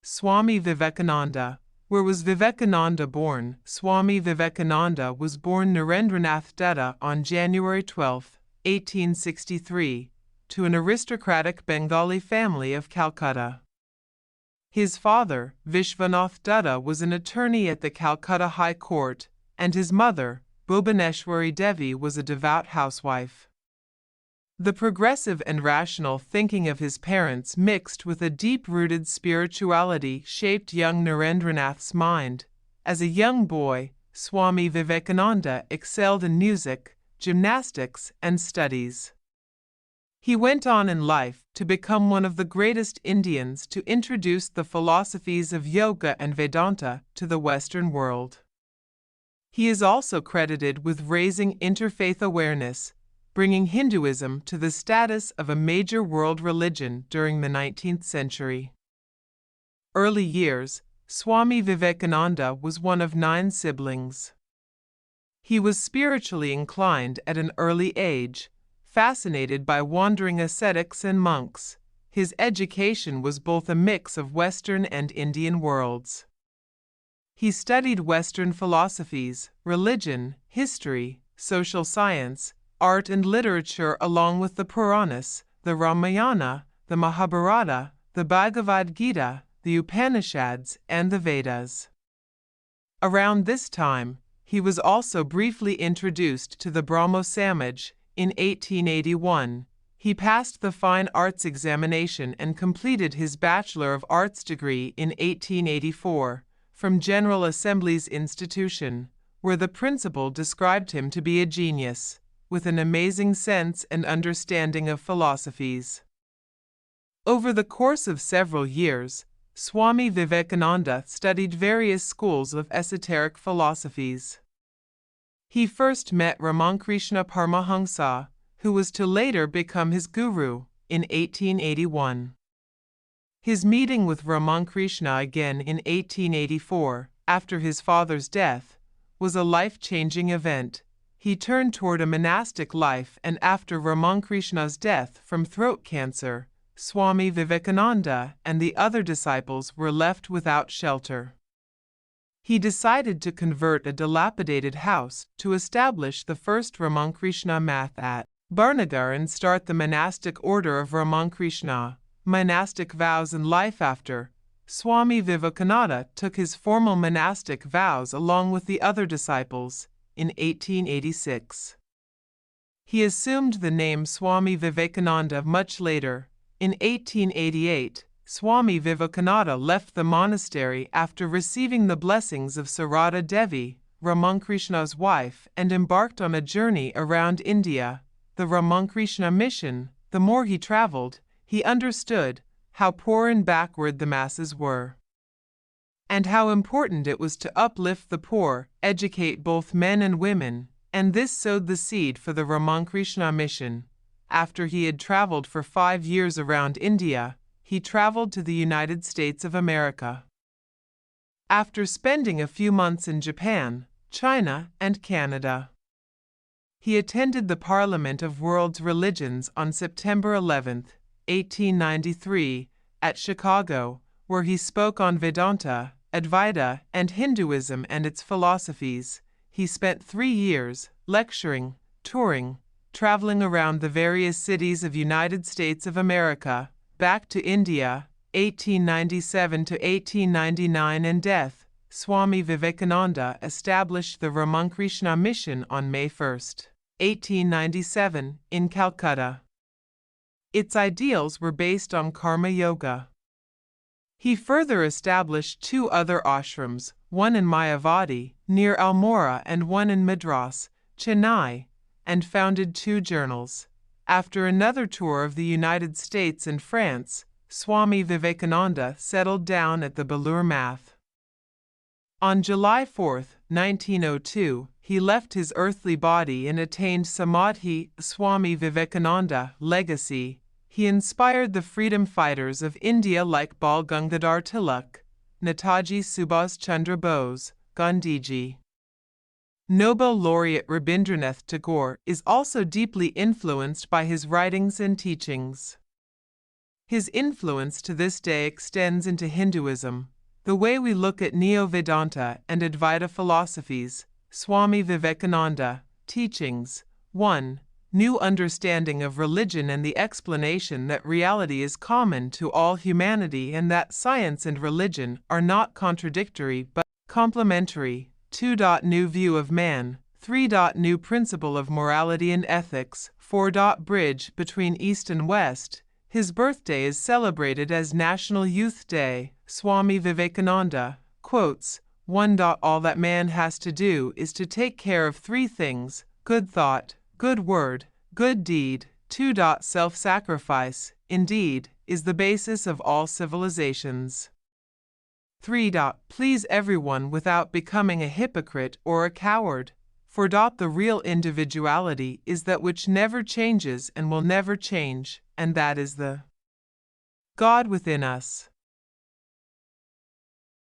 Swami Vivekananda. Where was Vivekananda born? Swami Vivekananda was born Narendranath Dutta on January 12, 1863, to an aristocratic Bengali family of Calcutta. His father, Vishwanath Dutta, was an attorney at the Calcutta High Court, and his mother, Bhubaneshwari Devi, was a devout housewife. The progressive and rational thinking of his parents mixed with a deep-rooted spirituality shaped young Narendranath's mind. As a young boy, Swami Vivekananda excelled in music, gymnastics, and studies. He went on in life to become one of the greatest Indians to introduce the philosophies of yoga and Vedanta to the Western world. He is also credited with raising interfaith awareness, bringing Hinduism to the status of a major world religion during the 19th century. Early years, Swami Vivekananda was one of 9 siblings. He was spiritually inclined at an early age, fascinated by wandering ascetics and monks. His education was both a mix of Western and Indian worlds. He studied Western philosophies, religion, history, social science, art and literature along with the Puranas, the Ramayana, the Mahabharata, the Bhagavad Gita, the Upanishads, and the Vedas. Around this time, he was also briefly introduced to the Brahmo Samaj. In 1881, he passed the Fine Arts examination and completed his Bachelor of Arts degree in 1884 from General Assembly's institution, where the principal described him to be a genius, with an amazing sense and understanding of philosophies. Over the course of several years, Swami Vivekananda studied various schools of esoteric philosophies. He first met Ramakrishna Paramahansa, who was to later become his guru, in 1881. His meeting with Ramakrishna again in 1884, after his father's death, was a life-changing event. He turned toward a monastic life, and after Ramakrishna's death from throat cancer, Swami Vivekananda and the other disciples were left without shelter. He decided to convert a dilapidated house to establish the first Ramakrishna Math at Barnagar and start the monastic order of Ramakrishna. Monastic vows and life. After Swami Vivekananda took his formal monastic vows along with the other disciples in 1886. He assumed the name Swami Vivekananda much later. In 1888, Swami Vivekananda left the monastery after receiving the blessings of Sarada Devi, Ramakrishna's wife, and embarked on a journey around India, the Ramakrishna mission. The more he traveled, he understood how poor and backward the masses were, and how important it was to uplift the poor, educate both men and women, and this sowed the seed for the Ramakrishna mission. After he had traveled for 5 years around India, he traveled to the United States of America. After spending a few months in Japan, China, and Canada, he attended the Parliament of World Religions on September 11, 1893, at Chicago, where he spoke on Vedanta, Advaita, and Hinduism and its philosophies. He spent 3 years lecturing, touring, traveling around the various cities of United States of America, back to India, 1897 to 1899, and death. Swami Vivekananda established the Ramakrishna mission on May 1, 1897, in Calcutta. Its ideals were based on karma yoga. He further established 2 other ashrams, one in Mayavadi, near Almora, and one in Madras, Chennai, and founded 2 journals. After another tour of the United States and France, Swami Vivekananda settled down at the Belur Math. On July 4, 1902, he left his earthly body and attained Samadhi. Swami Vivekananda legacy. He inspired the freedom fighters of India like Bal Gangadhar Tilak, Netaji Subhas Chandra Bose, Gandhiji. Nobel laureate Rabindranath Tagore is also deeply influenced by his writings and teachings. His influence to this day extends into Hinduism. The way we look at Neo-Vedanta and Advaita philosophies, Swami Vivekananda, teachings. 1. New understanding of religion and the explanation that reality is common to all humanity and that science and religion are not contradictory but complementary. 2. New view of man. 3. New principle of morality and ethics. 4. Bridge between East and West. His birthday is celebrated as National Youth Day. Swami Vivekananda quotes, 1. All that man has to do is to take care of 3 things: good thought, good word, good deed. 2. Self-sacrifice, indeed, is the basis of all civilizations. 3. Please everyone without becoming a hypocrite or a coward. For the real individuality is that which never changes and will never change, and that is the God within us.